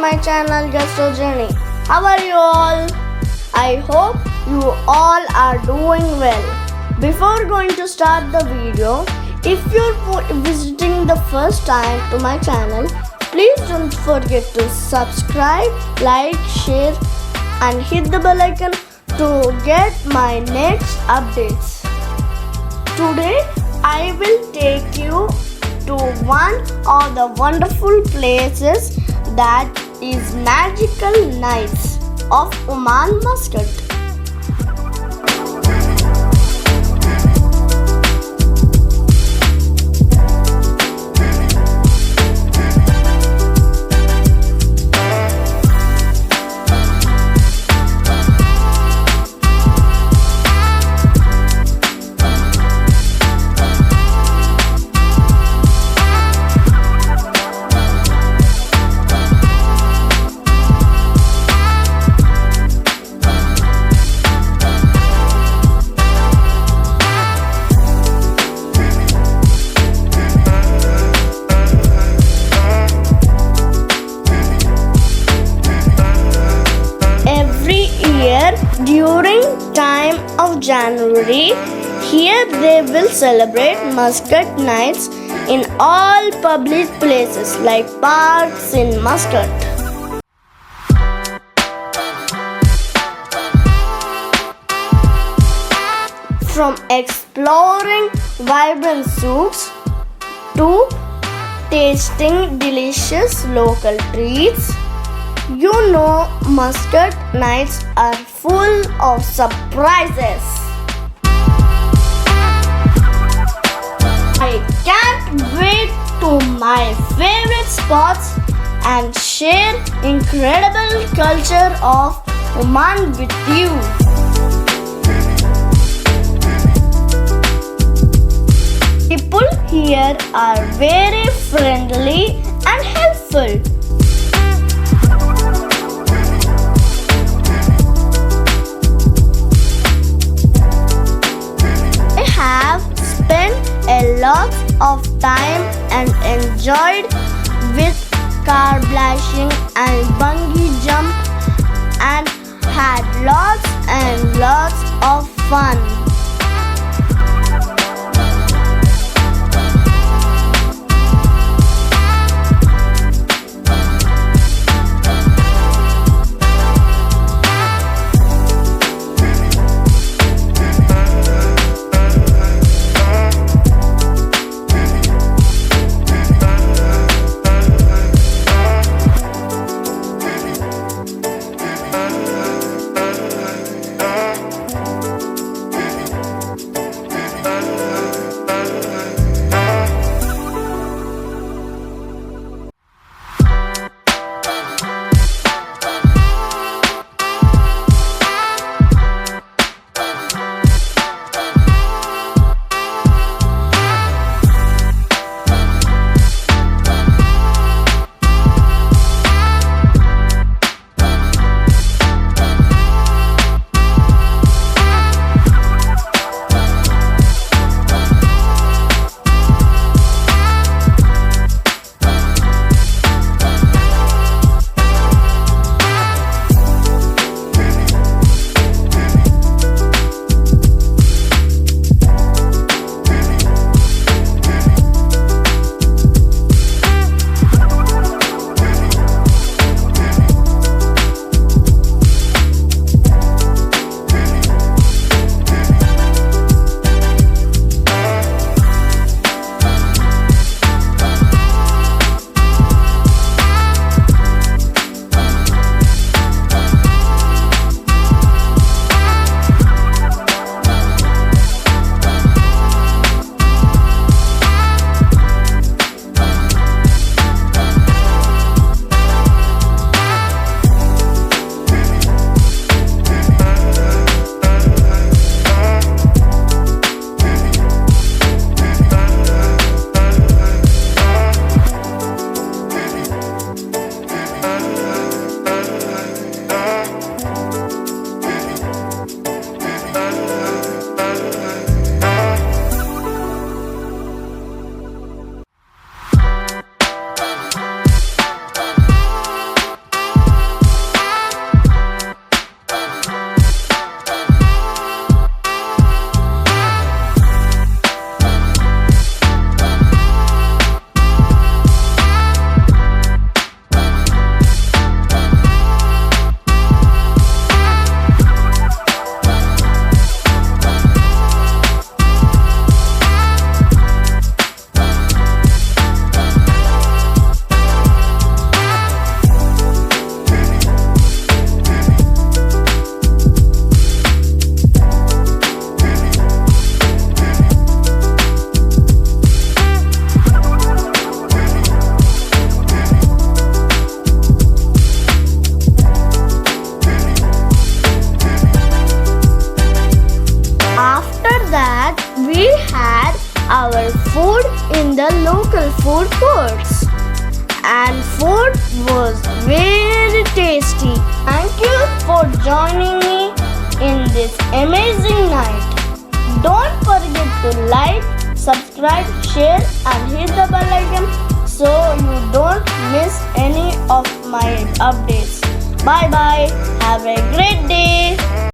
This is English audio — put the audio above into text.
my channel Gusto Journey. How are you all? I hope you all are doing well. Before going to start the video, if you're visiting the first time to my channel, please don't forget to subscribe, like, share and hit the bell icon to get my next updates. Today I will take you to one of the wonderful places that is Magical Nights of Oman, Muscat. During time of January, here they will celebrate Muscat Nights in all public places like parks in Muscat. From exploring vibrant souks to tasting delicious local treats, you know Muscat Nights are full of surprises. I can't wait to my favorite spots and share incredible culture of Oman with you. People here are very friendly and helpful. A lot of time and enjoyed with car bashing and bungee jump and had lots and lots of fun. our food in the local food courts. And food was very tasty. Thank you for joining me in this amazing night. Don't forget to like, subscribe, share and hit the bell icon so you don't miss any of my updates. Bye bye. Have a great day.